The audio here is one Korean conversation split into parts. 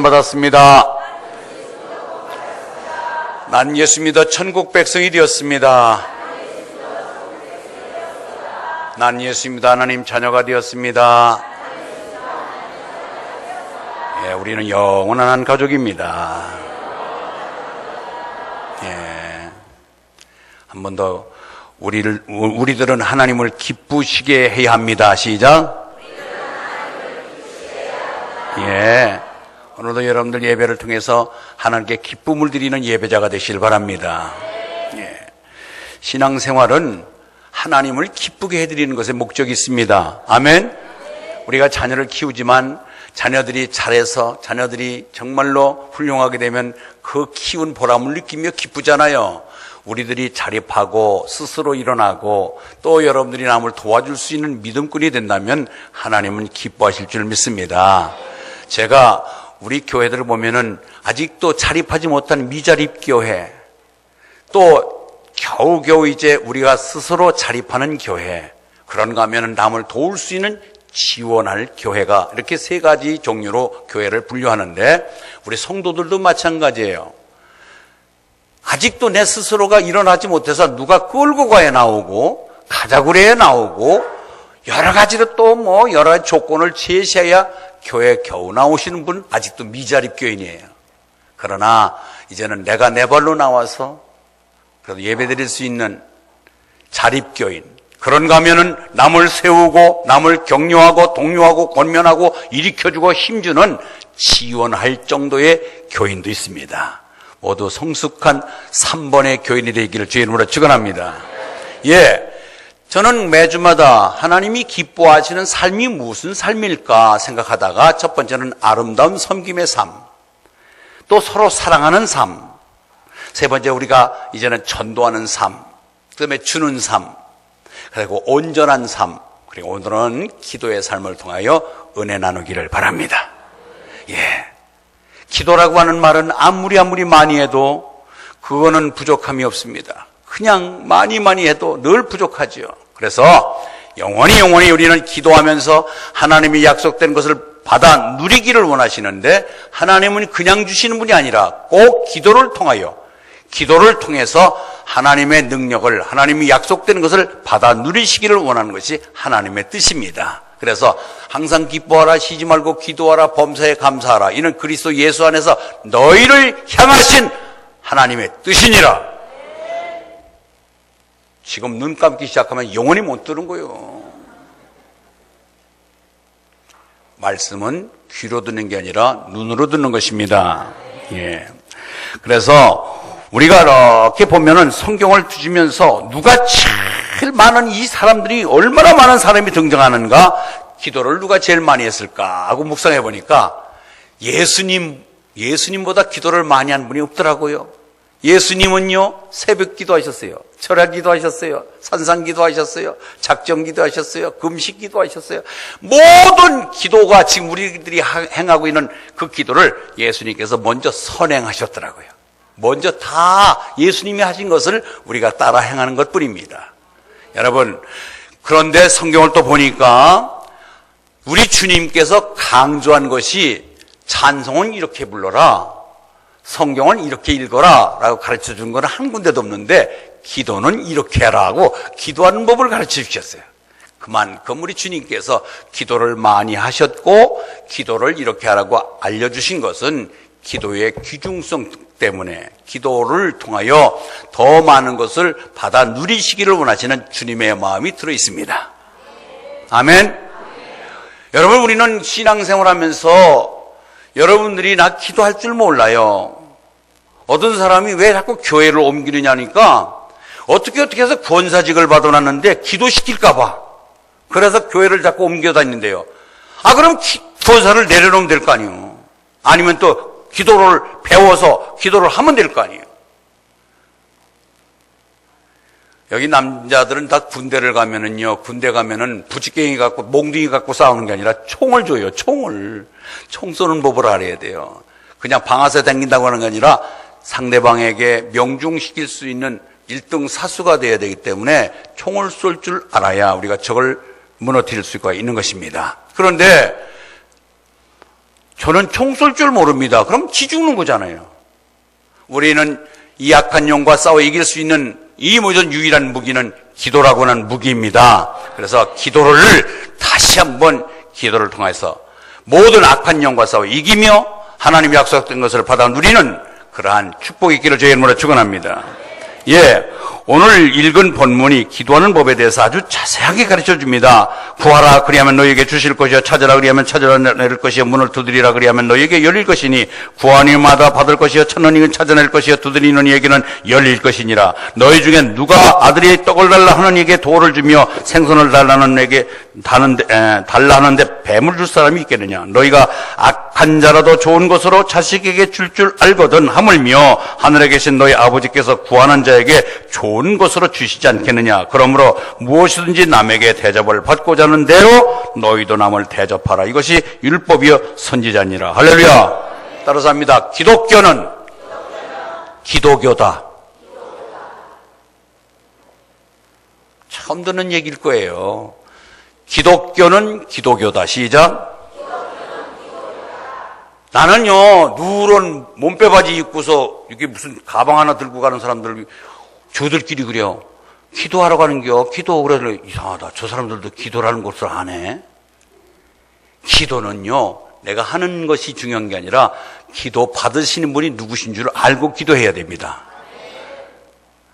받았습니다. 난 예수 믿어 천국 백성이 되었습니다. 난 예수 믿어 하나님 자녀가 되었습니다. 예, 우리는 영원한 가족입니다. 예, 한 번 더 우리들은 하나님을 기쁘시게 해야 합니다. 시작. 예. 오늘도 여러분들 예배를 통해서 하나님께 기쁨을 드리는 예배자가 되시길 바랍니다. 예. 신앙생활은 하나님을 기쁘게 해드리는 것에 목적이 있습니다. 아멘. 우리가 자녀를 키우지만 자녀들이 잘해서 자녀들이 정말로 훌륭하게 되면 그 키운 보람을 느끼며 기쁘잖아요. 우리들이 자립하고 스스로 일어나고 또 여러분들이 남을 도와줄 수 있는 믿음꾼이 된다면 하나님은 기뻐하실 줄 믿습니다. 제가 우리 교회들을 보면은 아직도 자립하지 못한 미자립 교회, 또 겨우겨우 이제 우리가 스스로 자립하는 교회, 그런가 하면은 남을 도울 수 있는 지원할 교회가 이렇게 세 가지 종류로 교회를 분류하는데 우리 성도들도 마찬가지예요. 아직도 내 스스로가 일어나지 못해서 누가 끌고 가야 나오고 가자고 그래야 나오고 여러 가지로 또 여러 가지 조건을 제시해야 교회에 겨우 나오시는 분 아직도 미자립 교인이에요. 그러나 이제는 내가 내 발로 나와서 그래도 예배드릴 수 있는 자립교인, 그런가 하면은 남을 세우고 남을 격려하고 독려하고 권면하고 일으켜주고 힘주는 지원할 정도의 교인도 있습니다. 모두 성숙한 3번의 교인이 되기를 주의 이름으로 축원합니다. 예. 저는 매주마다 하나님이 기뻐하시는 삶이 무슨 삶일까 생각하다가 첫 번째는 아름다운 섬김의 삶, 또 서로 사랑하는 삶, 세 번째 우리가 이제는 전도하는 삶, 그다음에 주는 삶, 그리고 온전한 삶, 그리고 오늘은 기도의 삶을 통하여 은혜 나누기를 바랍니다. 예, 기도라고 하는 말은 아무리 많이 해도 그거는 부족함이 없습니다. 그냥 많이 해도 늘 부족하지요. 그래서 영원히 우리는 기도하면서 하나님이 약속된 것을 받아 누리기를 원하시는데 하나님은 그냥 주시는 분이 아니라 꼭 기도를 통해서 하나님의 능력을, 하나님이 약속된 것을 받아 누리시기를 원하는 것이 하나님의 뜻입니다. 그래서 항상 기뻐하라, 쉬지 말고 기도하라, 범사에 감사하라. 이는 그리스도 예수 안에서 너희를 향하신 하나님의 뜻이니라. 지금 눈 감기 시작하면 영원히 못 들은 거예요. 말씀은 귀로 듣는 게 아니라 눈으로 듣는 것입니다. 예. 그래서 우리가 이렇게 보면은 성경을 뒤지면서 누가 제일 많은 이 사람들이 얼마나 많은 사람이 등장하는가, 기도를 누가 제일 많이 했을까 하고 묵상해 보니까 예수님보다 기도를 많이 한 분이 없더라고요. 예수님은요, 새벽 기도하셨어요. 철야 기도하셨어요. 산상 기도하셨어요. 작정 기도하셨어요. 금식 기도하셨어요. 모든 기도가 지금 우리들이 행하고 있는 그 기도를 예수님께서 먼저 선행하셨더라고요. 먼저 다 예수님이 하신 것을 우리가 따라 행하는 것 뿐입니다. 여러분, 그런데 성경을 또 보니까 우리 주님께서 강조한 것이 찬송은 이렇게 불러라, 성경은 이렇게 읽어라 라고 가르쳐 준 건 한 군데도 없는데 기도는 이렇게 해라 하고 기도하는 법을 가르쳐 주셨어요. 그만큼 우리 주님께서 기도를 많이 하셨고 기도를 이렇게 하라고 알려주신 것은 기도의 귀중성 때문에 기도를 통하여 더 많은 것을 받아 누리시기를 원하시는 주님의 마음이 들어 있습니다. 아멘. 여러분, 우리는 신앙생활하면서 여러분들이 나 기도할 줄 몰라요. 어떤 사람이 왜 자꾸 교회를 옮기느냐니까 어떻게 해서 권사직을 받아놨는데 기도시킬까 봐. 그래서 교회를 자꾸 옮겨 다니는데요. 그럼 권사를 내려놓으면 될 거 아니에요. 아니면 또 기도를 배워서 기도를 하면 될 거 아니에요. 여기 남자들은 다 군대를 가면은요, 군대 가면은 부지깽이 갖고 몽둥이 갖고 싸우는 게 아니라 총을 줘요. 총 쏘는 법을 알아야 돼요. 그냥 방아쇠 당긴다고 하는 게 아니라 상대방에게 명중시킬 수 있는 1등 사수가 되어야 되기 때문에 총을 쏠 줄 알아야 우리가 적을 무너뜨릴 수가 있는 것입니다. 그런데 저는 총 쏠 줄 모릅니다. 그럼 지 죽는 거잖아요. 우리는 이 악한 영과 싸워 이길 수 있는 이 모든 유일한 무기는 기도라고 하는 무기입니다. 그래서 기도를 다시 한번 기도를 통해서 모든 악한 영과 싸워 이기며 하나님이 약속된 것을 받아 누리는 그러한 축복이 있기를 주의 이름으로 축원합니다. 오늘 읽은 본문이 기도하는 법에 대해서 아주 자세하게 가르쳐 줍니다. 구하라 그리하면 너희에게 주실 것이요 찾으라 그리하면 찾아낼 것이요 문을 두드리라 그리하면 너희에게 열릴 것이니 구하니마다 받을 것이요 찾는 찾아낼 것이요 두드리는 이에게는 열릴 것이니라. 너희 중에 누가 아들이 떡을 달라 하는 이에게 돌을 주며 생선을 달라는 에게 달라 하는데 뱀을 줄 사람이 있겠느냐. 너희가 악한 자라도 좋은 것으로 자식에게 줄 알거든 하물며 하늘에 계신 너희 아버지께서 구하는 자에게 좋은 것으로 주시지 않겠느냐. 그러므로 무엇이든지 남에게 대접을 받고자 하는 대로 너희도 남을 대접하라. 이것이 율법이요 선지자니라. 할렐루야. 따라서 합니다. 기독교는 기도교다. 처음 듣는 얘기일 거예요. 기독교는 기도교다. 시작. 나는요, 누런 몸빼바지 입고서 이렇게 무슨 가방 하나 들고 가는 사람들, 저들끼리 그래요. 기도하러 가는겨. 기도 그래. 이상하다. 저 사람들도 기도라는 것을 안 해. 기도는요, 내가 하는 것이 중요한 게 아니라 기도 받으시는 분이 누구신 줄 알고 기도해야 됩니다.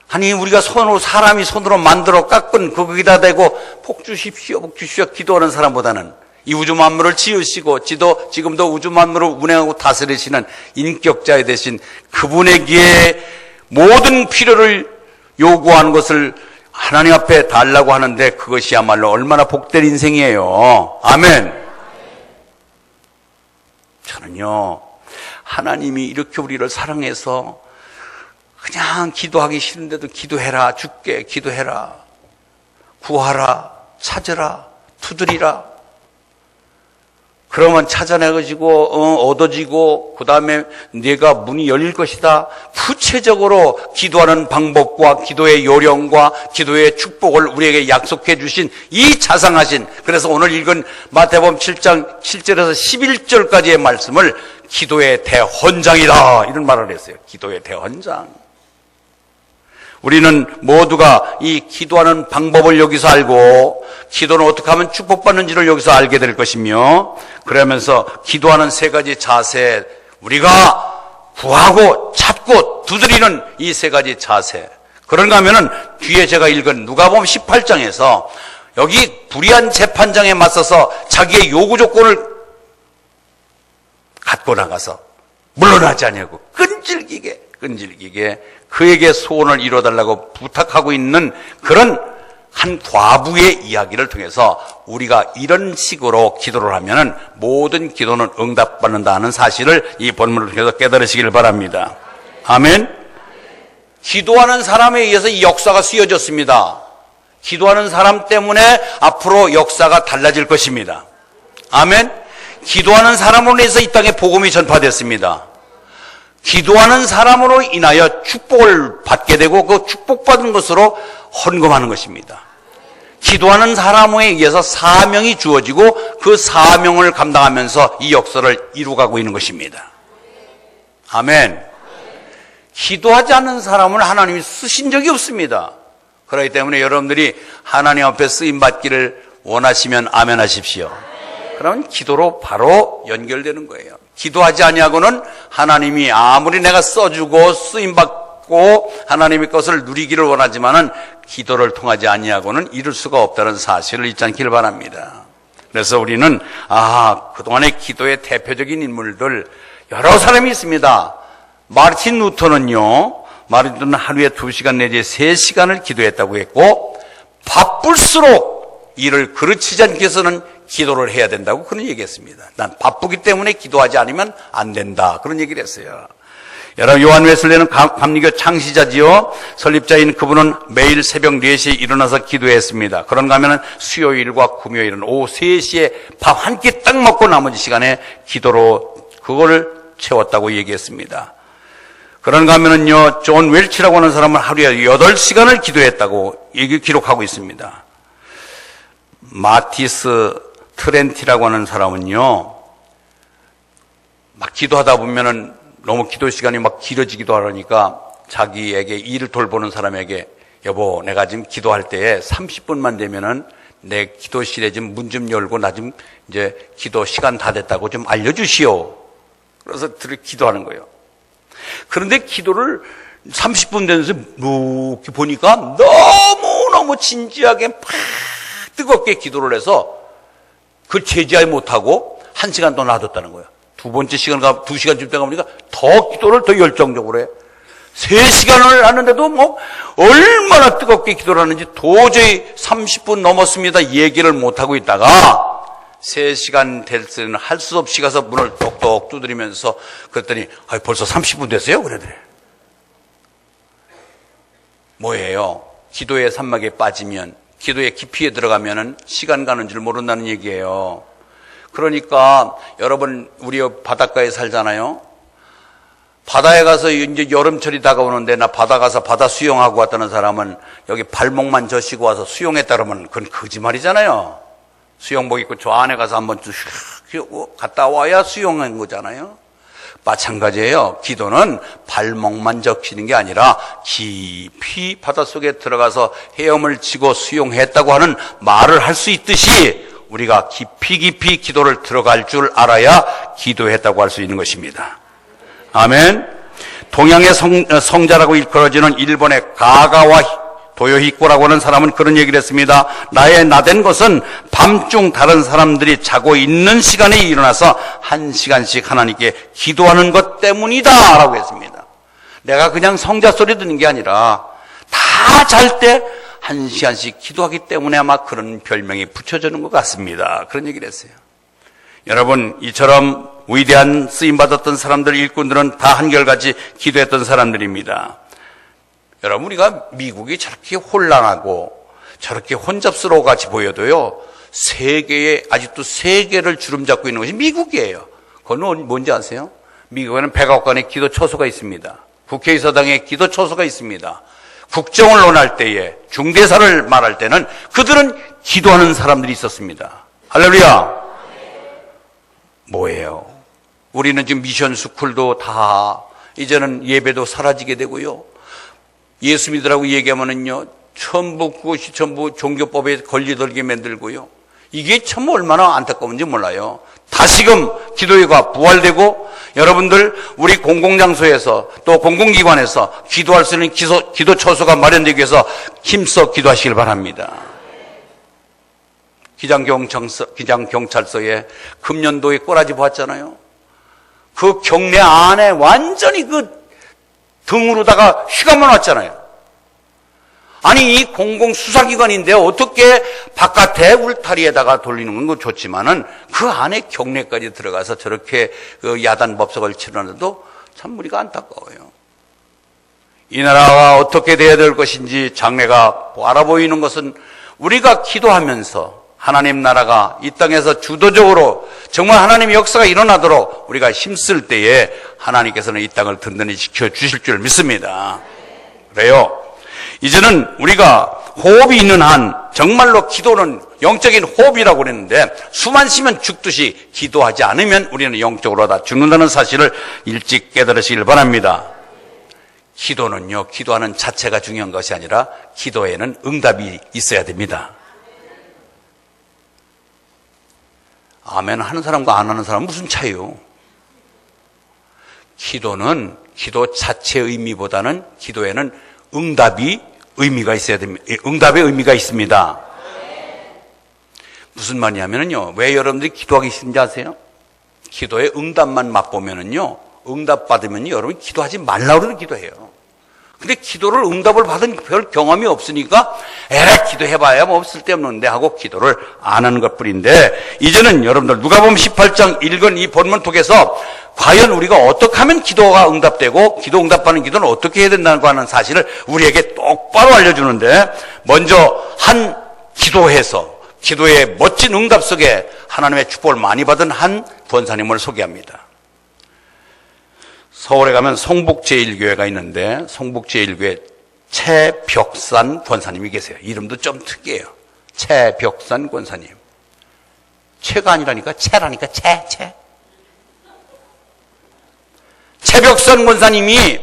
아니, 우리가 사람이 손으로 만들어 깎은 거기다 대고 복 주십시오, 복 주십시오 기도하는 사람보다는 이 우주 만물을 지으시고 지금도 우주 만물을 운행하고 다스리시는 인격자 대신 그분에게 모든 필요를 요구하는 것을 하나님 앞에 달라고 하는데 그것이야말로 얼마나 복된 인생이에요. 아멘. 저는요, 하나님이 이렇게 우리를 사랑해서 그냥 기도하기 싫은데도 기도해라, 죽게 기도해라, 구하라, 찾으라, 두드리라. 그러면 찾아내가지고 얻어지고 그 다음에 내가 문이 열릴 것이다. 구체적으로 기도하는 방법과 기도의 요령과 기도의 축복을 우리에게 약속해 주신 이 자상하신, 그래서 오늘 읽은 마태복음 7장 7절에서 11절까지의 말씀을 기도의 대헌장이다 이런 말을 했어요. 기도의 대헌장. 우리는 모두가 이 기도하는 방법을 여기서 알고 기도는 어떻게 하면 축복받는지를 여기서 알게 될 것이며, 그러면서 기도하는 세 가지 자세, 우리가 구하고 찾고 두드리는 이 세 가지 자세, 그런가 하면은 뒤에 제가 읽은 누가복음 18장에서 여기 불의한 재판장에 맞서서 자기의 요구 조건을 갖고 나가서 물러나지 않냐고 끈질기게 그에게 소원을 이뤄달라고 부탁하고 있는 그런 한 과부의 이야기를 통해서 우리가 이런 식으로 기도를 하면은 모든 기도는 응답받는다는 사실을 이 본문을 통해서 깨달으시길 바랍니다. 아멘. 기도하는 사람에 의해서 이 역사가 쓰여졌습니다. 기도하는 사람 때문에 앞으로 역사가 달라질 것입니다. 아멘. 기도하는 사람으로 인해서 이 땅에 복음이 전파됐습니다. 기도하는 사람으로 인하여 축복을 받게 되고 그 축복받은 것으로 헌금하는 것입니다. 기도하는 사람에 의해서 사명이 주어지고 그 사명을 감당하면서 이 역사를 이루어가고 있는 것입니다. 아멘. 기도하지 않는 사람은 하나님이 쓰신 적이 없습니다. 그렇기 때문에 여러분들이 하나님 앞에 쓰임받기를 원하시면 아멘 하십시오. 그러면 기도로 바로 연결되는 거예요. 기도하지 아니하고는 하나님이 아무리 내가 써주고 쓰임받고 하나님의 것을 누리기를 원하지만은 기도를 통하지 아니하고는 이룰 수가 없다는 사실을 잊지 않기를 바랍니다. 그래서 우리는 그동안의 기도의 대표적인 인물들 여러 사람이 있습니다. 마르틴 루터는요, 하루에 2시간 내지 3시간을 기도했다고 했고, 바쁠수록 이를 그르치지 않기 위해서는 기도를 해야 된다고 그런 얘기했습니다. 난 바쁘기 때문에 기도하지 않으면 안 된다, 그런 얘기를 했어요. 여러분, 요한 웨슬리는 감리교 창시자지요. 설립자인 그분은 매일 새벽 4시에 일어나서 기도했습니다. 그런가 하면 수요일과 금요일은 오후 3시에 밥 한 끼 딱 먹고 나머지 시간에 기도로 그걸 채웠다고 얘기했습니다. 그런가 하면은요, 존 웰치라고 하는 사람은 하루에 8시간을 기도했다고 기록하고 있습니다. 마티스 트렌티라고 하는 사람은요, 막 기도하다 보면은 너무 기도 시간이 막 길어지기도 하니까 자기에게 일을 돌보는 사람에게 여보, 내가 지금 기도할 때에 30분만 되면은 내 기도실에 좀 문 좀 열고 나 좀 이제 기도 시간 다 됐다고 좀 알려주시오. 그래서 기도하는 거예요. 그런데 기도를 30분 되면서 이렇게 보니까 너무너무 진지하게 막 뜨겁게 기도를 해서 그걸 제지하지 못하고 1시간 더 놔뒀다는 거예요. 두 번째 시간가 2시간쯤 되다 보니까 더 기도를 더 열정적으로 해. 3시간을 하는데도 뭐 얼마나 뜨겁게 기도를 하는지 도저히 30분 넘었습니다 얘기를 못하고 있다가 3시간 될 때는 할 수 없이 가서 문을 똑똑 두드리면서 그랬더니 벌써 30분 됐어요? 그러더래. 뭐예요? 기도의 산막에 빠지면, 기도의 깊이에 들어가면은 시간 가는 줄 모른다는 얘기예요. 그러니까 여러분, 우리 바닷가에 살잖아요. 바다에 가서 이제 여름철이 다가오는데 나 바다 가서 바다 수영하고 왔다는 사람은 여기 발목만 젖히고 와서 수영했다 그러면 그건 거짓말이잖아요. 수영복 입고 저 안에 가서 한번 쭉 갔다 와야 수영한 거잖아요. 마찬가지예요. 기도는 발목만 적시는 게 아니라 깊이 바닷속에 들어가서 헤엄을 치고 수영했다고 하는 말을 할 수 있듯이 우리가 깊이 기도를 들어갈 줄 알아야 기도했다고 할 수 있는 것입니다. 아멘. 동양의 성자라고 일컬어지는 일본의 가가와 도요히코라고 하는 사람은 그런 얘기를 했습니다. 나의 나된 것은 밤중 다른 사람들이 자고 있는 시간에 일어나서 1시간씩 하나님께 기도하는 것 때문이다 라고 했습니다. 내가 그냥 성자 소리 듣는 게 아니라 다 잘 때 1시간씩 기도하기 때문에 아마 그런 별명이 붙여지는 것 같습니다. 그런 얘기를 했어요. 여러분, 이처럼 위대한 쓰임받았던 사람들, 일꾼들은 다 한결같이 기도했던 사람들입니다. 여러분, 우리가 미국이 저렇게 혼란하고 저렇게 혼잡스러워 같이 보여도요, 아직도 세계를 주름잡고 있는 것이 미국이에요. 그건 뭔지 아세요? 미국에는 백악관에 기도 처소가 있습니다. 국회의사당에 기도 처소가 있습니다. 국정을 논할 때에, 중대사를 말할 때는 그들은 기도하는 사람들이 있었습니다. 할렐루야! 뭐예요? 우리는 지금 미션 스쿨도 다 이제는 예배도 사라지게 되고요. 예수 믿으라고 얘기하면은요, 그것이 전부 종교법에 걸리들게 만들고요. 이게 참 얼마나 안타까운지 몰라요. 다시금 기도회가 부활되고 여러분들 우리 공공장소에서 또 공공기관에서 기도할 수 있는 기도 처소가 마련되기 위해서 힘써 기도하시길 바랍니다. 기장경찰서에 금년도에 꼬라지 보았잖아요. 그 경내 안에 완전히 그 등으로다가 휘감아 놨잖아요. 아니, 이 공공수사기관인데 어떻게 바깥에 울타리에다가 돌리는 건 좋지만은 그 안에 경내까지 들어가서 저렇게 그 야단법석을 치르는데도 참 우리가 안타까워요. 이 나라가 어떻게 돼야 될 것인지 장래가 알아보이는 것은 우리가 기도하면서 하나님 나라가 이 땅에서 주도적으로 정말 하나님의 역사가 일어나도록 우리가 힘쓸 때에 하나님께서는 이 땅을 든든히 지켜주실 줄 믿습니다. 그래요. 이제는 우리가 호흡이 있는 한, 정말로 기도는 영적인 호흡이라고 그랬는데 숨만 쉬면 죽듯이 기도하지 않으면 우리는 영적으로 다 죽는다는 사실을 일찍 깨달으시길 바랍니다. 기도는요, 기도하는 자체가 중요한 것이 아니라 기도에는 응답이 있어야 됩니다. 아멘 하는 사람과 안 하는 사람은 무슨 차이요? 기도는 기도 자체의 의미보다는 기도에는 응답이 의미가 있어야 됩니다. 응답의 의미가 있습니다. 무슨 말이냐면요, 왜 여러분들이 기도하기 싫은지 아세요? 기도의 응답만 맛보면은요, 응답 받으면 여러분이 기도하지 말라고 기도해요. 근데 기도를 응답을 받은 별 경험이 없으니까 기도해봐야 뭐 쓸데없는데 하고 기도를 안 하는 것뿐인데, 이제는 여러분들 누가복음 18장 읽은 이 본문 통해서 과연 우리가 어떻게 하면 기도가 응답되고 기도 응답받는 기도는 어떻게 해야 된다고 하는 사실을 우리에게 똑바로 알려주는데, 먼저 한 기도해서 기도의 멋진 응답 속에 하나님의 축복을 많이 받은 한 권사님을 소개합니다. 서울에 가면 성북제일교회가 있는데 성북제일교회 최벽산 권사님이 계세요. 이름도 좀 특이해요. 최벽산 권사님. 최가 아니라니까, 채라니까, 채. 최벽선 권사님이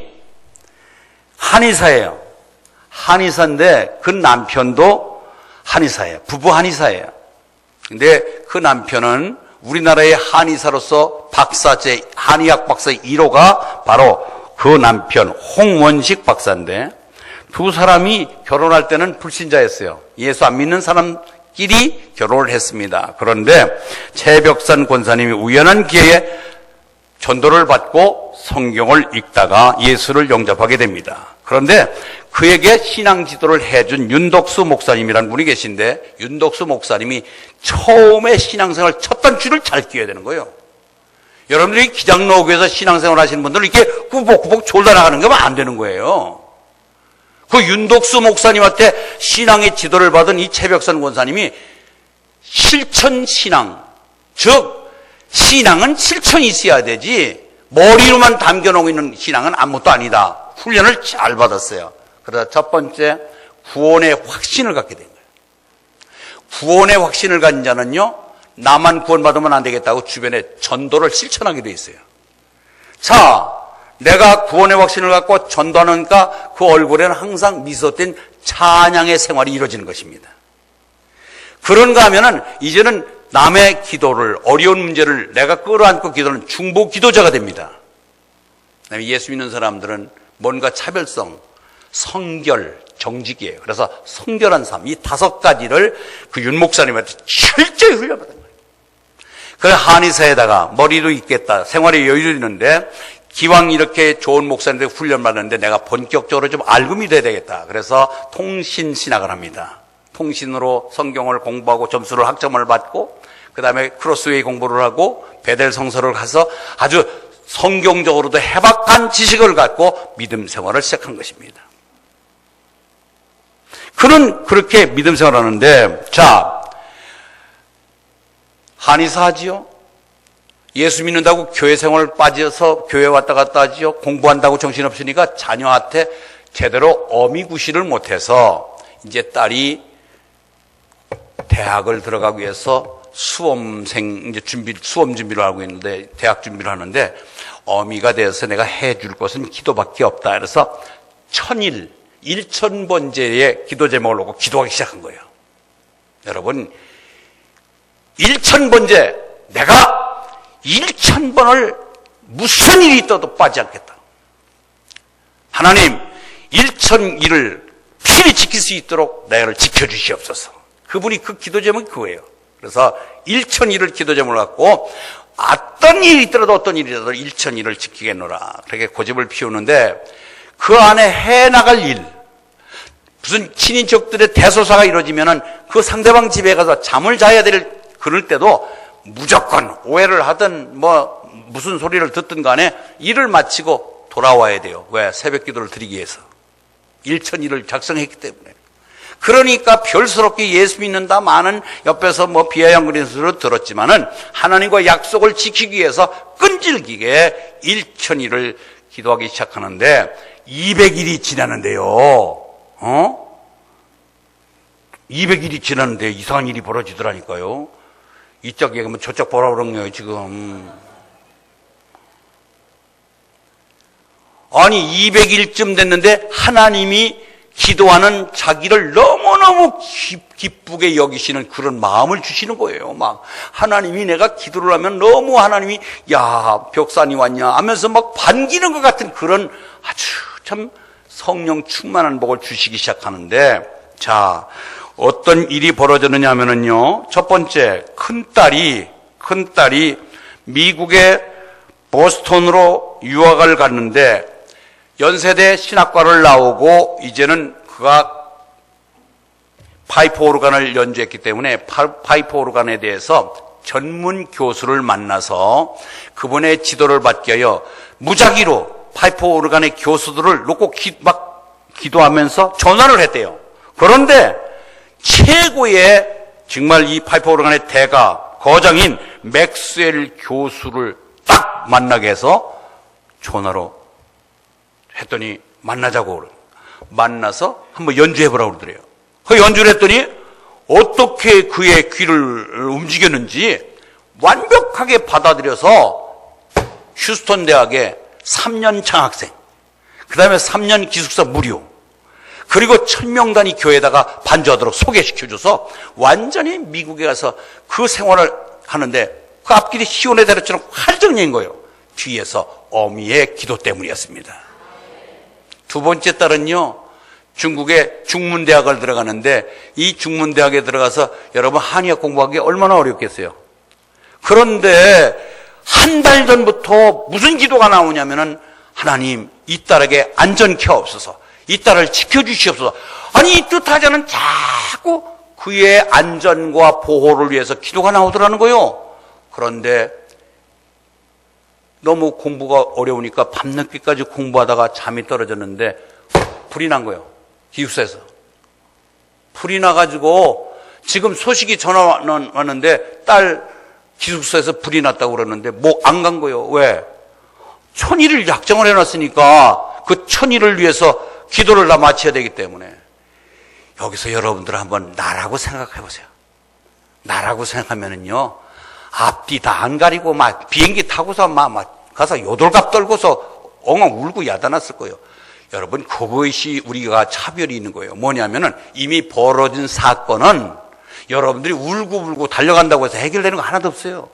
한의사예요. 한의사인데 그 남편도 한의사예요. 부부 한의사예요. 근데 그 남편은 우리나라의 한의사로서 박사제, 한의학 박사 1호가 바로 그 남편 홍원식 박사인데, 두 사람이 결혼할 때는 불신자였어요. 예수 안 믿는 사람끼리 결혼을 했습니다. 그런데 최벽선 권사님이 우연한 기회에 전도를 받고 성경을 읽다가 예수를 영접하게 됩니다. 그런데 그에게 신앙 지도를 해준 윤덕수 목사님이라는 분이 계신데, 윤덕수 목사님이 처음에 신앙생활 첫 단추를 잘 끼워야 되는 거예요. 여러분들이 기장로교에서 신앙생활 하시는 분들은 이렇게 꾸벅꾸벅 졸다 나가는 게 안 되는 거예요. 그 윤덕수 목사님한테 신앙의 지도를 받은 이 최벽선 권사님이 실천신앙, 즉 신앙은 실천이 있어야 되지 머리로만 담겨놓고 있는 신앙은 아무것도 아니다. 훈련을 잘 받았어요. 그래서 첫 번째, 구원의 확신을 갖게 된 거예요. 구원의 확신을 가진 자는요, 나만 구원받으면 안 되겠다고 주변에 전도를 실천하게 돼 있어요. 자, 내가 구원의 확신을 갖고 전도하니까 그 얼굴에는 항상 미소 띤 찬양의 생활이 이루어지는 것입니다. 그런가 하면은 이제는 남의 기도를, 어려운 문제를 내가 끌어안고 기도하는 중보 기도자가 됩니다. 그다음에 예수 믿는 사람들은 뭔가 차별성, 성결, 정직이에요. 그래서 성결한 삶, 이 5가지를 그 윤 목사님한테 철저히 훈련받은 거예요. 그래 한의사에다가 머리도 있겠다, 생활에 여유도 있는데 기왕 이렇게 좋은 목사님들 훈련받았는데 내가 본격적으로 좀 알금이 돼야 되겠다. 그래서 통신신학을 합니다. 통신으로 성경을 공부하고 점수를 학점을 받고, 그 다음에 크로스웨이 공부를 하고 베델 성서를 가서 아주 성경적으로도 해박한 지식을 갖고 믿음 생활을 시작한 것입니다. 그는 그렇게 믿음 생활을 하는데, 자, 한의사 하지요? 예수 믿는다고 교회 생활을 빠져서 교회 왔다 갔다 하지요? 공부한다고 정신없으니까 자녀한테 제대로 어미구실을 못해서 이제 딸이 대학을 들어가기 위해서 수험 준비를 하고 있는데, 대학 준비를 하는데, 어미가 되어서 내가 해줄 것은 기도밖에 없다. 그래서 1000번제의 기도 제목을 놓고 기도하기 시작한 거예요. 여러분, 1000번제, 내가 1000번을 무슨 일이 있어도 빠지지 않겠다. 하나님, 1001을 필히 지킬 수 있도록 나를 지켜주시옵소서. 그분이 그 기도 제목이 그거예요. 그래서 1001을 기도 제목을 갖고 어떤 일이 있더라도 1001을 지키겠노라. 그렇게 고집을 피우는데, 그 안에 해나갈 일, 무슨 친인척들의 대소사가 이루어지면은 그 상대방 집에 가서 잠을 자야 될 그럴 때도 무조건 오해를 하든 무슨 소리를 듣든 간에 일을 마치고 돌아와야 돼요. 왜? 새벽 기도를 드리기 위해서. 1001을 작성했기 때문에. 그러니까 별스럽게 예수 믿는다 많은 옆에서 비아냥거리는 소리를 들었지만은 하나님과 약속을 지키기 위해서 끈질기게 1001을 기도하기 시작하는데 200일이 지나는데요. 200일이 지났는데 이상한 일이 벌어지더라니까요. 이쪽 얘기하면 저쪽 보라 그러네요, 지금. 아니, 200일쯤 됐는데 하나님이 기도하는 자기를 너무너무 기쁘게 여기시는 그런 마음을 주시는 거예요. 막 하나님이 내가 기도를 하면 너무 하나님이 야, 벽산이 왔냐 하면서 막 반기는 것 같은 그런 아주 참 성령 충만한 복을 주시기 시작하는데, 자, 어떤 일이 벌어졌느냐 하면은요, 첫 번째, 큰딸이 미국의 보스턴으로 유학을 갔는데 연세대 신학과를 나오고 이제는 그가 파이프 오르간을 연주했기 때문에 파이프 오르간에 대해서 전문 교수를 만나서 그분의 지도를 받게 하여 무작위로 파이프 오르간의 교수들을 놓고 기도하면서 전화를 했대요. 그런데 최고의 정말 이 파이프 오르간의 대가 거장인 맥스웰 교수를 딱 만나게 해서 전화로 했더니 만나자고 만나서 한번 연주해보라고 그러더래요. 그 연주를 했더니 어떻게 그의 귀를 움직였는지 완벽하게 받아들여서 휴스턴 대학의 3년 장학생, 그 다음에 3년 기숙사 무료, 그리고 1000명단위 교회에다가 반주하도록 소개시켜줘서 완전히 미국에 가서 그 생활을 하는데 그 앞길이 시온의 대로처럼 활정적인 거예요. 뒤에서 어미의 기도 때문이었습니다. 두 번째 딸은요, 중국의 중문대학을 들어가는데 이 중문대학에 들어가서 여러분 한의학 공부하기 얼마나 어렵겠어요. 그런데 한 달 전부터 무슨 기도가 나오냐면은 하나님 이 딸에게 안전케 하옵소서, 이 딸을 지켜주시옵소서. 아니 이 뜻하자는 자꾸 그의 안전과 보호를 위해서 기도가 나오더라는 거예요. 그런데 너무 공부가 어려우니까 밤늦게까지 공부하다가 잠이 떨어졌는데 불이 난 거예요. 기숙사에서 불이 나가지고 지금 소식이 전화 왔는데 딸 기숙사에서 불이 났다고 그러는데 뭐 안 간 거예요. 왜? 천일을 약정을 해놨으니까 그 천일을 위해서 기도를 다 마쳐야 되기 때문에. 여기서 여러분들 한번 나라고 생각해 보세요. 나라고 생각하면은요, 앞뒤 다 안 가리고 막 비행기 타고서 막 가서 요돌갑 떨고서 엉엉 울고 야단났을 거예요. 여러분, 그것이 우리가 차별이 있는 거예요. 뭐냐면은 이미 벌어진 사건은 여러분들이 울고 달려간다고 해서 해결되는 거 하나도 없어요.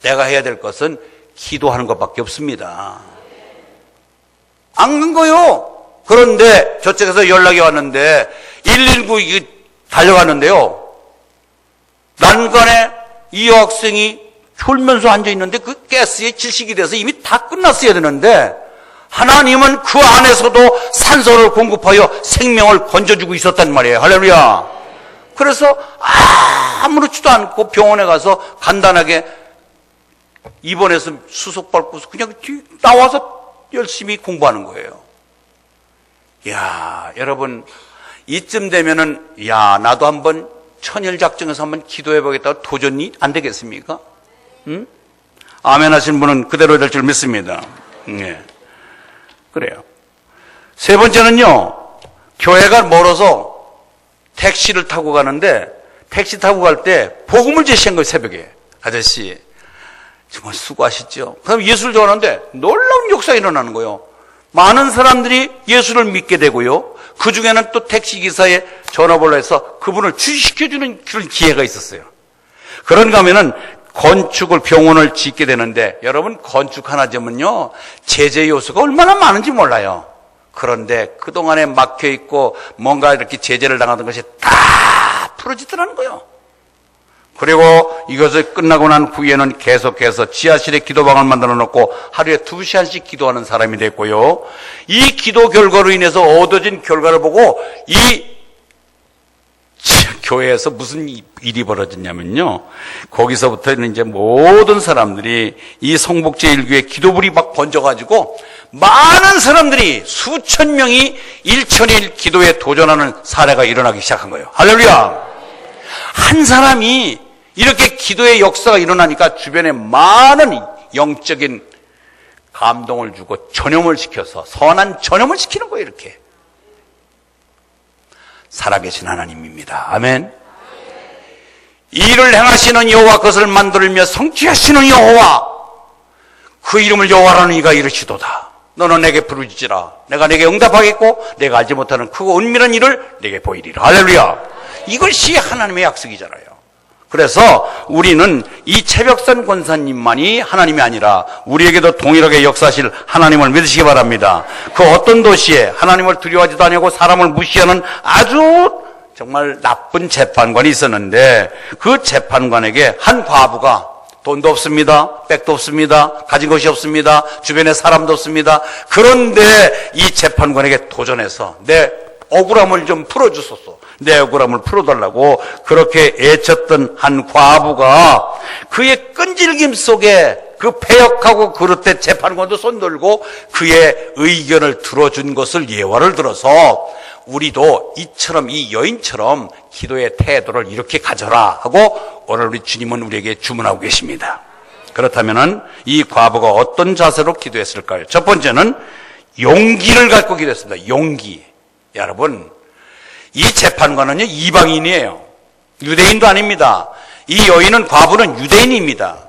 내가 해야 될 것은 기도하는 것밖에 없습니다. 안 간 거요. 그런데 저쪽에서 연락이 왔는데 119 달려갔는데요, 난간에 이 여학생이 졸면서 앉아있는데 그 가스에 질식이 돼서 이미 다 끝났어야 되는데 하나님은 그 안에서도 산소를 공급하여 생명을 건져주고 있었단 말이에요. 할렐루야. 그래서 아무렇지도 않고 병원에 가서 간단하게 입원해서 수속 밟고서 그냥 나와서 열심히 공부하는 거예요. 야, 여러분, 이쯤 되면은 나도 한번 천일 작정해서 한번 기도해 보겠다고 도전이 안 되겠습니까? 응? 아멘 하신 분은 그대로 될 줄 믿습니다. 네. 그래요. 세 번째는요, 교회가 멀어서 택시를 타고 가는데 택시 타고 갈 때 복음을 제시한 거예요. 새벽에. 아저씨 정말 수고하셨죠. 그럼 예수를 좋아하는데 놀라운 역사가 일어나는 거예요. 많은 사람들이 예수를 믿게 되고요, 그 중에는 또 택시기사의 전화번호를 해서 그분을 주시켜주는 그런 기회가 있었어요. 그런가 하면은 건축을, 병원을 짓게 되는데, 여러분 건축 하나 지으면요 제재 요소가 얼마나 많은지 몰라요. 그런데 그동안에 막혀있고 뭔가 이렇게 제재를 당하던 것이 다 풀어지더라는 거예요. 그리고 이것을 끝나고 난 후에는 계속해서 지하실에 기도방을 만들어 놓고 하루에 2시간씩 기도하는 사람이 됐고요, 이 기도 결과로 인해서 얻어진 결과를 보고 이 교회에서 무슨 일이 벌어졌냐면요, 거기서부터는 이제 모든 사람들이 이 성북제일교회 기도불이 막 번져가지고 많은 사람들이 수천 명이 일천일 기도에 도전하는 사례가 일어나기 시작한 거예요. 할렐루야. 한 사람이 이렇게 기도의 역사가 일어나니까 주변에 많은 영적인 감동을 주고 전염을 시켜서 선한 전염을 시키는 거예요. 이렇게 살아계신 하나님입니다. 아멘. 일을 행하시는 여호와, 그것을 만들며 성취하시는 여호와, 그 이름을 여호와라는 이가 이르시도다. 너는 내게 부르짖으라. 내가 내게 응답하겠고 내가 알지 못하는 크고 은밀한 일을 내게 보이리라. 할렐루야. 이것이 하나님의 약속이잖아요. 그래서 우리는 이 채벽산 권사님만이 하나님이 아니라 우리에게도 동일하게 역사하실 하나님을 믿으시기 바랍니다. 그 어떤 도시에 하나님을 두려워하지도 아니하고 사람을 무시하는 아주 정말 나쁜 재판관이 있었는데, 그 재판관에게 한 과부가 돈도 없습니다, 백도 없습니다, 가진 것이 없습니다, 주변에 사람도 없습니다. 그런데 이 재판관에게 도전해서 내 억울함을 좀 풀어주소서, 내 억울함을 풀어달라고 그렇게 애쳤던 한 과부가 그의 끈질김 속에 그 패역하고 그릇된 재판관도 손들고 그의 의견을 들어준 것을 예화를 들어서 우리도 이처럼, 이 여인처럼 기도의 태도를 이렇게 가져라 하고 오늘 우리 주님은 우리에게 주문하고 계십니다. 그렇다면 이 과부가 어떤 자세로 기도했을까요? 첫 번째는 용기를 갖고 기도했습니다. 용기. 여러분, 이 재판관은요 이방인이에요. 유대인도 아닙니다. 이 여인은, 과부는 유대인입니다.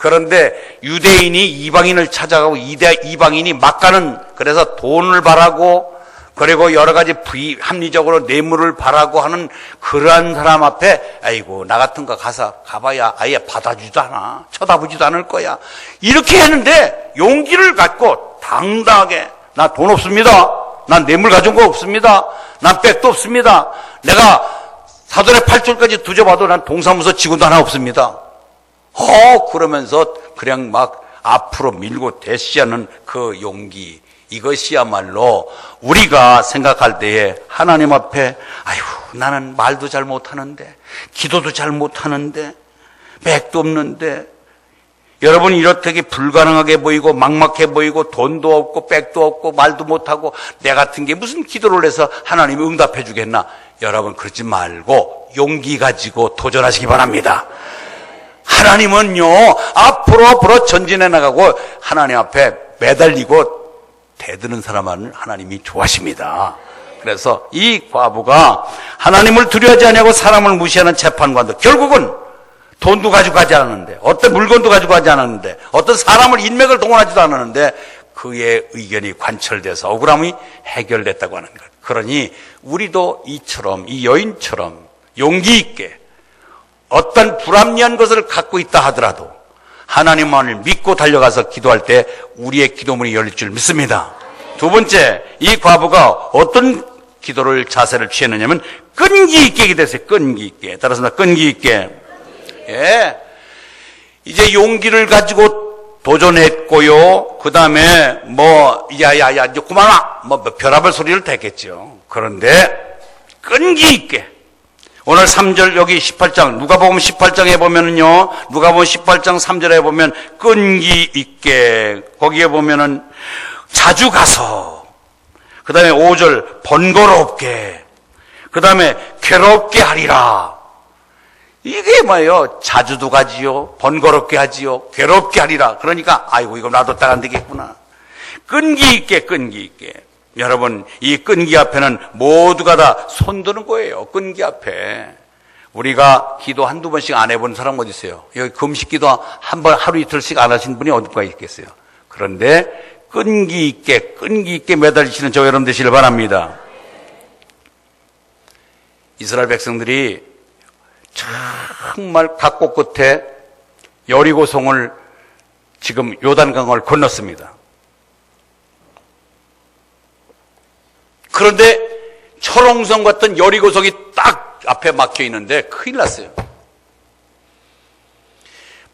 그런데 유대인이 이방인을 찾아가고 이방인이 막 가는, 그래서 돈을 바라고 그리고 여러 가지 합리적으로 뇌물을 바라고 하는 그러한 사람 앞에 아이고 나 같은 거 가봐야 아예 받아주지도 않아, 쳐다보지도 않을 거야, 이렇게 했는데 용기를 갖고 당당하게 나 돈 없습니다, 난 뇌물 가진 거 없습니다, 난 백도 없습니다, 내가 사돈의 8줄까지 뒤져봐도 난 동사무소 직원도 하나 없습니다. 그러면서 그냥 막 앞으로 밀고 대시하는 그 용기, 이것이야말로 우리가 생각할 때에 하나님 앞에 아유 나는 말도 잘 못하는데 기도도 잘 못하는데 맥도 없는데, 여러분 이렇게 불가능하게 보이고 막막해 보이고 돈도 없고 백도 없고 말도 못하고 내 같은 게 무슨 기도를 해서 하나님이 응답해 주겠나? 여러분 그러지 말고 용기 가지고 도전하시기 바랍니다. 하나님은요 앞으로 전진해 나가고 하나님 앞에 매달리고 대드는 사람은 하나님이 좋아하십니다. 그래서 이 과부가 하나님을 두려워하지 않냐고 사람을 무시하는 재판관도 결국은 돈도 가지고 가지 않았는데, 어떤 물건도 가지고 가지 않았는데, 어떤 사람을 인맥을 동원하지도 않았는데 그의 의견이 관철돼서 억울함이 해결됐다고 하는 것. 그러니 우리도 이처럼, 이 여인처럼 용기 있게 어떤 불합리한 것을 갖고 있다 하더라도 하나님만을 믿고 달려가서 기도할 때 우리의 기도문이 열릴 줄 믿습니다. 두 번째, 이 과부가 어떤 기도를 자세를 취했느냐면 끈기 있게 기도했어요. 끈기 있게. 따라서 끈기 있게. 예. 이제 용기를 가지고 도전했고요. 그 다음에 야야야 이제 그만아 별의별 소리를 댔겠죠. 그런데 끈기 있게 오늘 3절 여기 18장 누가복음 18장에 보면은요, 누가복음 18장 3절에 보면 끈기 있게, 거기에 보면은 자주 가서, 그 다음에 5절 번거롭게, 그 다음에 괴롭게 하리라. 이게 뭐예요? 자주도 가지요, 번거롭게 하지요, 괴롭게 하리라. 그러니까 아이고 이거 놔뒀다가 안 되겠구나. 끈기 있게, 끈기 있게. 여러분 이 끈기 앞에는 모두가 다 손드는 거예요. 끈기 앞에. 우리가 기도 한두 번씩 안 해본 사람 어디 있어요? 여기 금식 기도 한 번 하루 이틀씩 안 하신 분이 어디가 있겠어요? 그런데 끈기 있게 매달리시는 저 여러분 되시길 바랍니다. 이스라엘 백성들이 정말 각고 끝에 여리고성을 지금 요단강을 건넜습니다. 그런데 철옹성 같은 여리고성이 딱 앞에 막혀 있는데 큰일 났어요.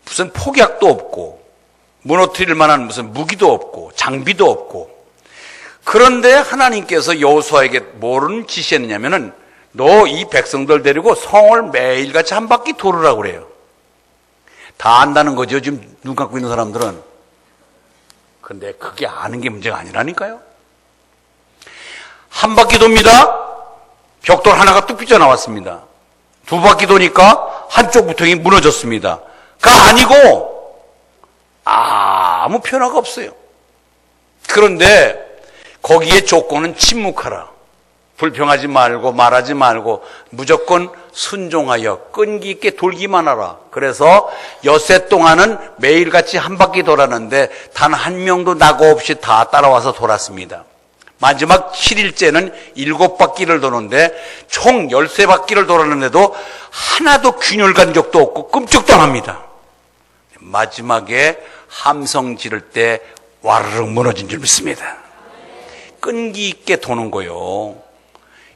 무슨 폭약도 없고 무너뜨릴 만한 무슨 무기도 없고 장비도 없고. 그런데 하나님께서 여호수아에게 뭐를 지시했느냐면은 너 이 백성들 데리고 성을 매일같이 한 바퀴 돌으라고 그래요. 다 안다는 거죠, 지금 눈 감고 있는 사람들은. 근데 그게 아는 게 문제가 아니라니까요. 한 바퀴 돕니다. 벽돌 하나가 뚝 삐져나왔습니다. 두 바퀴 도니까 한쪽 부통이 무너졌습니다. 그가 아니고 아무 변화가 없어요. 그런데 거기에 조건은 침묵하라. 불평하지 말고 말하지 말고 무조건 순종하여 끈기 있게 돌기만 하라. 그래서 엿새 동안은 매일같이 한 바퀴 돌았는데 단 한 명도 낙오 없이 다 따라와서 돌았습니다. 마지막 7일째는 7바퀴를 도는데 총 13바퀴를 돌았는데도 하나도 균열 간 적도 없고 끔찍도 안 합니다. 마지막에 함성 지를 때 와르르 무너진 줄 믿습니다. 끈기 있게 도는 거요.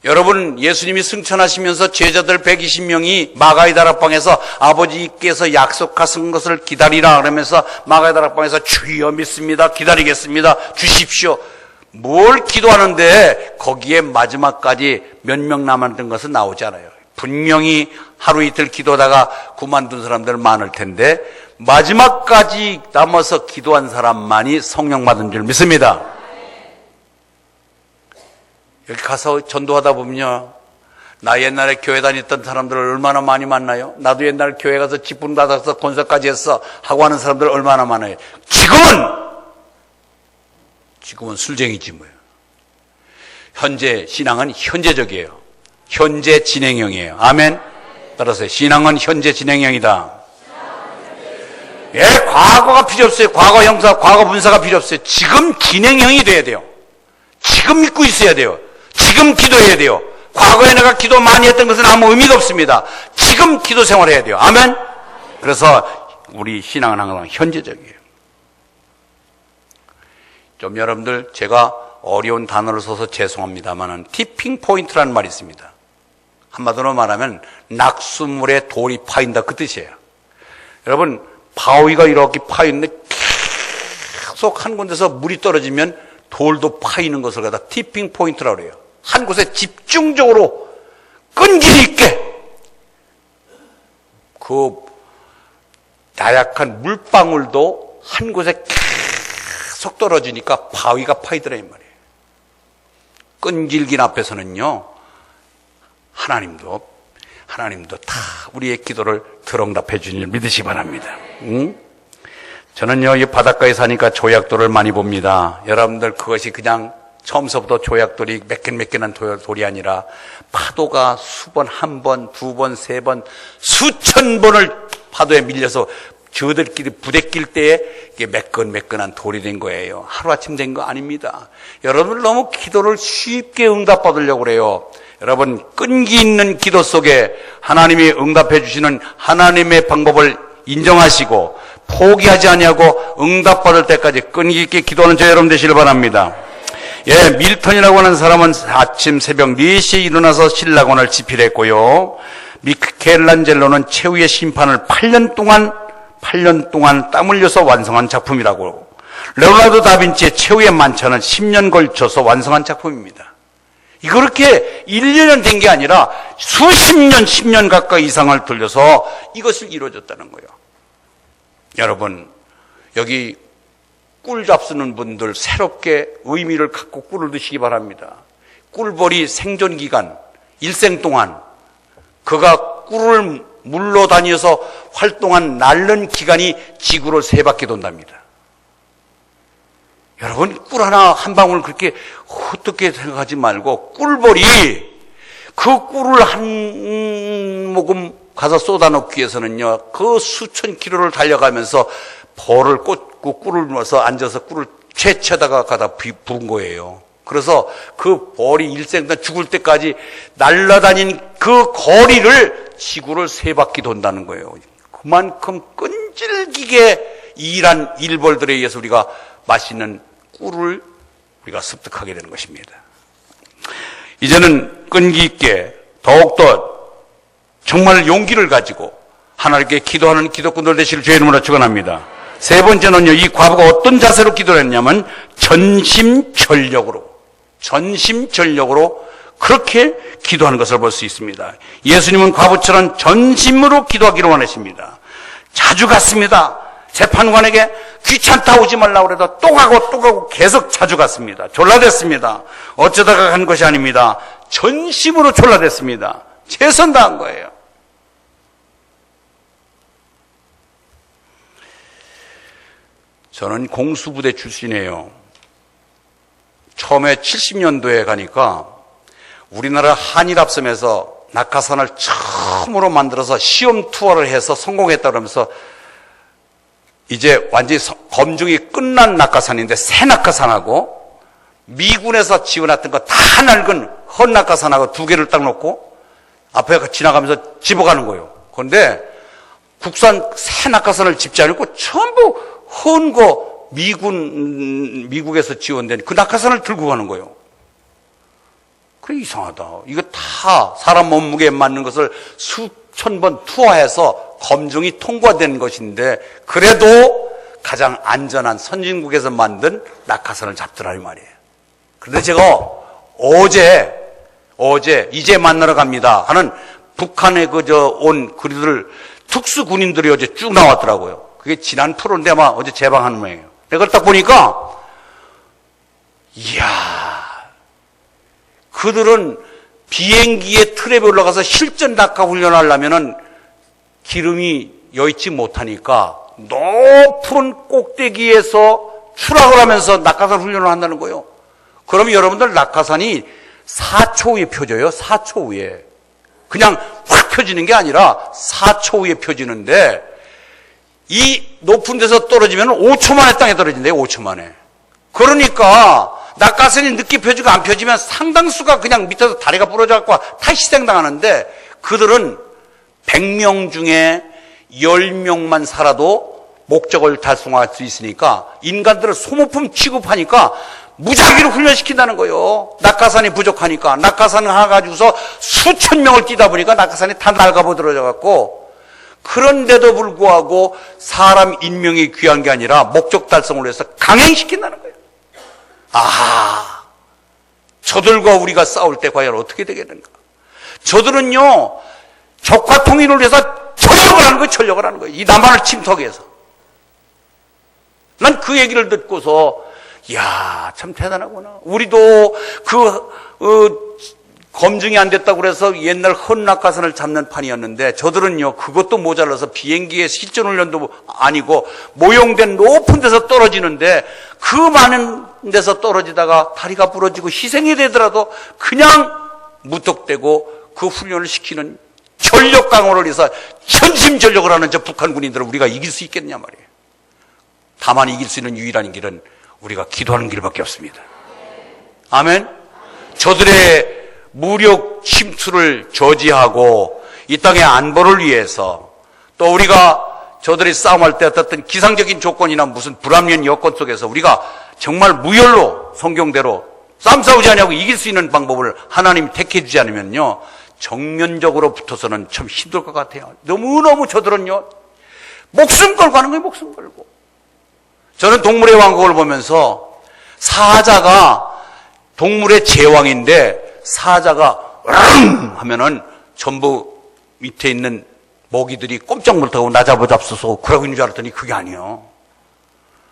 여러분, 예수님이 승천하시면서 제자들 120명이 마가의 다락방에서 아버지께서 약속하신 것을 기다리라 그러면서 마가의 다락방에서 주여 믿습니다, 기다리겠습니다, 주십시오. 뭘 기도하는데 거기에 마지막까지 몇 명 남았던 것은 나오지 않아요. 분명히 하루 이틀 기도하다가 그만둔 사람들 많을 텐데 마지막까지 남아서 기도한 사람만이 성령 받은 줄 믿습니다. 여기 가서 전도하다 보면요, 나 옛날에 교회 다녔던 사람들을 얼마나 많이 만나요? 나도 옛날 교회 가서 직분 받아서 건설까지 했어 하고 하는 사람들 얼마나 많아요? 지금은 술쟁이지 뭐예요. 현재 신앙은 현재적이에요. 현재 진행형이에요. 아멘. 따라서 신앙은 현재 진행형이다. 예, 과거가 필요 없어요. 과거 형사, 과거 분사가 필요 없어요. 지금 진행형이 돼야 돼요. 지금 믿고 있어야 돼요. 지금 기도해야 돼요. 과거에 내가 기도 많이 했던 것은 아무 의미가 없습니다. 지금 기도 생활해야 돼요. 아멘? 그래서 우리 신앙은 항상 현재적이에요. 좀 여러분들, 제가 어려운 단어를 써서 죄송합니다만은 티핑 포인트라는 말이 있습니다. 한마디로 말하면 낙수물에 돌이 파인다, 그 뜻이에요. 여러분, 바위가 이렇게 파있는데 계속 한 군데서 물이 떨어지면 돌도 파이는 것을 갖다 티핑 포인트라고 그래요. 한 곳에 집중적으로 끈기 있게 그 나약한 물방울도 한 곳에 계속 떨어지니까 바위가 파이더라 이 말이에요. 끈질긴 앞에서는요, 하나님도 다 우리의 기도를 들응답해 주는 줄 믿으시기 바랍니다. 응? 저는요, 이 바닷가에 사니까 조약돌을 많이 봅니다. 여러분들, 그것이 그냥 처음서부터 조약돌이 몇 개난 돌이 아니라 파도가 수번, 한 번, 두 번, 세 번, 수천 번을 파도에 밀려서 저들끼리 부대낄 때에 이게 매끈매끈한 돌이 된 거예요. 하루아침 된 거 아닙니다. 여러분들 너무 기도를 쉽게 응답받으려고 그래요. 여러분, 끈기 있는 기도 속에 하나님이 응답해 주시는 하나님의 방법을 인정하시고 포기하지 아니하고 응답받을 때까지 끈기 있게 기도하는 저 여러분 되시길 바랍니다. 예, 밀턴이라고 하는 사람은 아침 새벽 4시에 일어나서 신라곤을 집필했고요. 미켈란젤로는 최후의 심판을 8년 동안 땀 흘려서 완성한 작품이라고. 레오나르도 다빈치의 최후의 만찬은 10년 걸쳐서 완성한 작품입니다. 이거 그렇게 1년은 된 게 아니라 수십 년, 10년 가까이 이상을 들려서 이것을 이루어졌다는 거예요. 여러분, 여기 꿀 잡수는 분들 새롭게 의미를 갖고 꿀을 드시기 바랍니다. 꿀벌이 생존기간, 일생 동안 그가 꿀을 물러 다녀서 활동한 날른 기간이 지구를 3바퀴 돈답니다. 여러분, 꿀 하나 한 방울 그렇게 어떻게 생각하지 말고 꿀벌이 그 꿀을 한 모금 가서 쏟아놓기 위해서는요, 그 수천 킬로를 달려가면서 벌을 꽂고 꿀을 넣어서 앉아서 꿀을 채쳐다가 가다 부은 거예요. 그래서 그 벌이 일생 동안 죽을 때까지 날아다닌 그 거리를 지구를 3바퀴 돈다는 거예요. 그만큼 끈질기게 일한 일벌들에 의해서 우리가 맛있는 꿀을 우리가 습득하게 되는 것입니다. 이제는 끈기 있게 더욱더 정말 용기를 가지고 하나님께 기도하는 기도꾼들 되시길 주의 이름으로 축원합니다. 세 번째는요, 이 과부가 어떤 자세로 기도를 했냐면 전심전력으로 그렇게 기도하는 것을 볼 수 있습니다. 예수님은 과부처럼 전심으로 기도하기를 원하십니다. 자주 갔습니다. 재판관에게 귀찮다 오지 말라고 그래도 또 가고 계속 자주 갔습니다. 졸라댔습니다. 어쩌다가 간 것이 아닙니다. 전심으로 졸라댔습니다. 최선 다한 거예요. 저는 공수부대 출신이에요. 처음에 70년도에 가니까 우리나라 한일합섬에서 낙하산을 처음으로 만들어서 시험 투어를 해서 성공했다 그러면서 이제 완전히 검증이 끝난 낙하산인데 새 낙하산하고 미군에서 지어놨던 거 다 낡은 헌 낙하산하고 2개를 딱 놓고 앞에 지나가면서 집어가는 거예요. 그런데 국산 새 낙하산을 집지 않고 전부 헌 거 미국에서 지원된 그 낙하산을 들고 가는 거예요. 그래, 이상하다. 이거 다 사람 몸무게에 맞는 것을 수천 번 투하해서 검증이 통과된 것인데 그래도 가장 안전한 선진국에서 만든 낙하산을 잡더라 이 말이에요. 그런데 제가 어제 이제 만나러 갑니다 하는 북한에 온 그들 특수 군인들이 어제 쭉 나왔더라고요. 그게 지난 프로인데 아마 어제 재방하는 모양이에요. 내가 딱 보니까 이야, 그들은 비행기에 트랩에 올라가서 실전 낙하 훈련하려면은 기름이 여의치 못하니까 높은 꼭대기에서 추락을 하면서 낙하산 훈련을 한다는 거예요. 그러면 여러분들 낙하산이 4초 후에 펴져요. 4초 후에. 그냥 확 펴지는 게 아니라 4초 후에 펴지는데 이 높은 데서 떨어지면 5초 만에 땅에 떨어진대요. 5초 만에. 그러니까 낙하산이 늦게 펴지고 안 펴지면 상당수가 그냥 밑에서 다리가 부러져 갖고 다 희생당하는데, 그들은 100명 중에 10명만 살아도 목적을 달성할 수 있으니까 인간들을 소모품 취급하니까 무작위로 훈련시킨다는 거예요. 낙하산이 부족하니까. 낙하산 하나 가지고서 수천 명을 뛰다 보니까 낙하산이 다 낡아버들어져 갖고, 그런데도 불구하고 사람 인명이 귀한 게 아니라 목적 달성을 위해서 강행시킨다는 거예요. 아, 저들과 우리가 싸울 때 과연 어떻게 되겠는가? 저들은요, 적과 통일을 위해서 전력을 하는 거예요. 전력을 하는 거예요. 이 남한을 침투하기 위해서. 난 그 얘기를 듣고서, 이야, 참 대단하구나. 우리도 검증이 안 됐다고 그래서 옛날 헌낙하산을 잡는 판이었는데, 저들은요, 그것도 모자라서 비행기의 실전훈련도 아니고 모형된 높은 데서 떨어지는데, 그 많은 데서 떨어지다가 다리가 부러지고 희생이 되더라도 그냥 무턱대고 그 훈련을 시키는 전력 강화를 위해서 전심전력을 하는 저 북한 군인들을 우리가 이길 수 있겠냐 말이에요. 다만 이길 수 있는 유일한 길은 우리가 기도하는 길밖에 없습니다. 아멘. 저들의 무력 침투를 저지하고 이 땅의 안보를 위해서, 또 우리가 저들이 싸움할 때 어떤 기상적인 조건이나 무슨 불합리한 여건 속에서 우리가 정말 무혈로 성경대로 싸움 싸우지 않냐고 이길 수 있는 방법을 하나님이 택해 주지 않으면요, 정면적으로 붙어서는 참 힘들 것 같아요. 너무너무 저들은요, 목숨 걸고 하는 거예요. 목숨 걸고. 저는 동물의 왕국을 보면서 사자가 동물의 제왕인데, 사자가 으릉 하면은 전부 밑에 있는 먹이들이 꼼짝 못하고 나 잡아잡숴서 그러고 있는 줄 알았더니 그게 아니에요.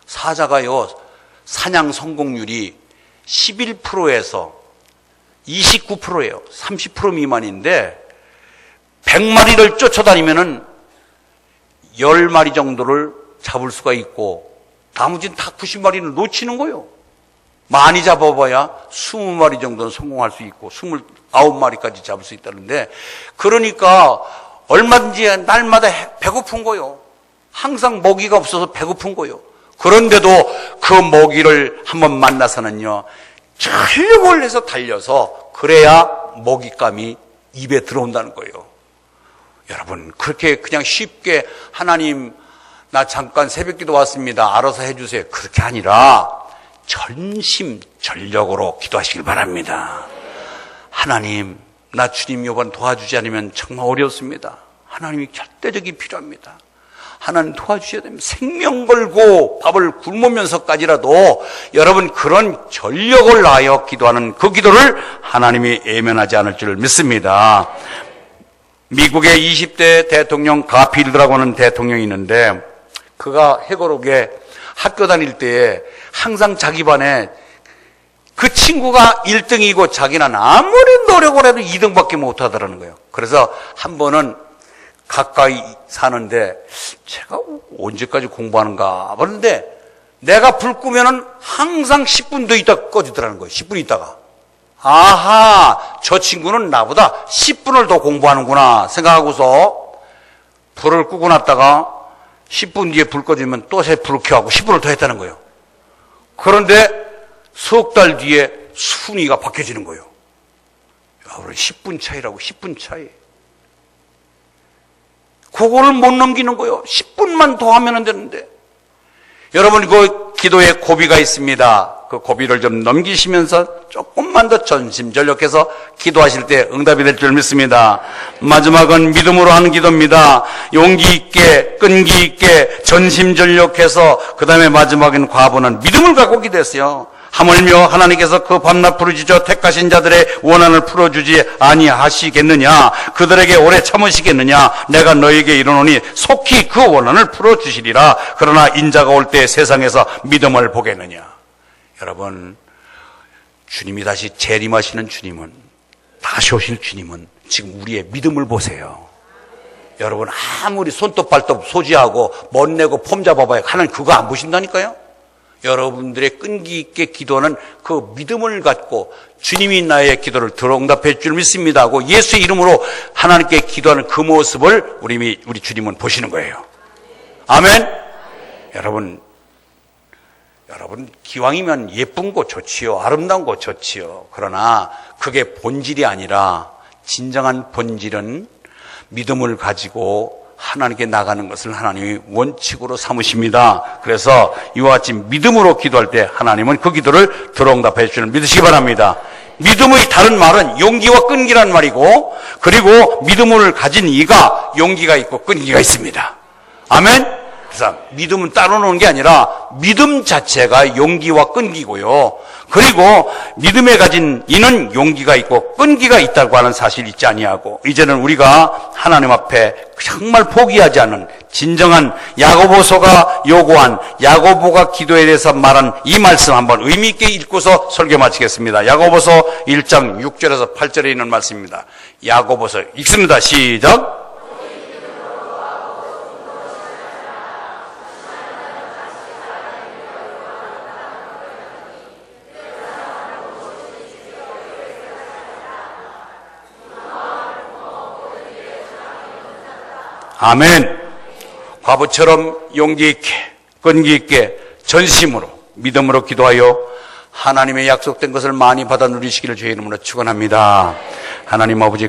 사자가요, 사냥 성공률이 11%에서 29%예요. 30% 미만인데 100마리를 쫓아다니면은 10마리 정도를 잡을 수가 있고, 나머지는 다 90마리는 놓치는 거예요. 많이 잡아봐야 20마리 정도는 성공할 수 있고 29마리까지 잡을 수 있다는데, 그러니까 얼마든지 날마다 배고픈 거예요. 항상 먹이가 없어서 배고픈 거예요. 그런데도 그 먹이를 한번 만나서는요, 전력을 해서 달려서 그래야 먹잇감이 입에 들어온다는 거예요. 여러분, 그렇게 그냥 쉽게 하나님 나 잠깐 새벽기도 왔습니다, 알아서 해주세요, 그렇게 아니라 전심전력으로 기도하시길 바랍니다. 하나님, 나 주님 이번 도와주지 않으면 정말 어렵습니다. 하나님이 절대적이 필요합니다. 하나님 도와주셔야 됩니다. 생명 걸고 밥을 굶으면서까지라도 여러분 그런 전력을 다하여 기도하는 그 기도를 하나님이 외면하지 않을 줄 믿습니다. 미국의 20대 대통령 가필드라고 하는 대통령이 있는데, 그가 해고록에 학교 다닐 때에 항상 자기 반에 그 친구가 1등이고 자기는 아무리 노력을 해도 2등밖에 못하더라는 거예요. 그래서 한 번은 가까이 사는데 제가 언제까지 공부하는가 그런데 내가 불 끄면은 항상 10분도 있다 꺼지더라는 거예요. 10분 있다가. 아하, 저 친구는 나보다 10분을 더 공부하는구나 생각하고서 불을 끄고 났다가 10분 뒤에 불 꺼지면 또 새 불을 켜고 10분을 더 했다는 거예요. 그런데 석 달 뒤에 순위가 바뀌어지는 거예요. 야, 우리 10분 차이라고, 10분 차이. 그거를 못 넘기는 거예요. 10분만 더 하면 되는데. 여러분, 그 기도에 고비가 있습니다. 그 고비를 좀 넘기시면서 조금만 더 전심전력해서 기도하실 때 응답이 될 줄 믿습니다. 마지막은 믿음으로 하는 기도입니다. 용기 있게, 끈기 있게, 전심전력해서 그 다음에 마지막엔 과부는 믿음을 갖고 기도했어요. 하물며 하나님께서 그 밤낮 부르짖어 택하신 자들의 원한을 풀어주지 아니하시겠느냐, 그들에게 오래 참으시겠느냐, 내가 너에게 이르노니 속히 그 원한을 풀어주시리라. 그러나 인자가 올 때 세상에서 믿음을 보겠느냐. 여러분, 주님이 다시 재림하시는 주님은, 다시 오실 주님은 지금 우리의 믿음을 보세요. 여러분, 아무리 손톱 발톱 소지하고 멋내고 폼 잡아봐야 하나님 그거 안 보신다니까요. 여러분들의 끈기 있게 기도하는 그 믿음을 갖고 주님이 나의 기도를 들어응답해 줄 믿습니다 하고 예수의 이름으로 하나님께 기도하는 그 모습을 우리 주님은 보시는 거예요. 아멘? 여러분 기왕이면 예쁜 거 좋지요. 아름다운 거 좋지요. 그러나 그게 본질이 아니라 진정한 본질은 믿음을 가지고 하나님께 나가는 것을 하나님이 원칙으로 삼으십니다. 그래서 이와 같이 믿음으로 기도할 때 하나님은 그 기도를 들어응답해 주시는 믿으시기 바랍니다. 믿음의 다른 말은 용기와 끈기란 말이고, 그리고 믿음을 가진 이가 용기가 있고 끈기가 있습니다. 아멘? 그래서 믿음은 따로 노는 게 아니라 믿음 자체가 용기와 끈기고요. 그리고 믿음에 가진 이는 용기가 있고 끈기가 있다고 하는 사실이 있지 아니하고, 이제는 우리가 하나님 앞에 정말 포기하지 않는 진정한 야고보서가 요구한, 야고보가 기도에 대해서 말한 이 말씀 한번 의미 있게 읽고서 설교 마치겠습니다. 야고보서 1장 6절에서 8절에 있는 말씀입니다. 야고보서 읽습니다. 시작. 아멘. 과부처럼 용기 있게, 끈기 있게, 전심으로, 믿음으로 기도하여 하나님의 약속된 것을 많이 받아 누리시기를 주의 이름으로 축원합니다. 하나님 아버지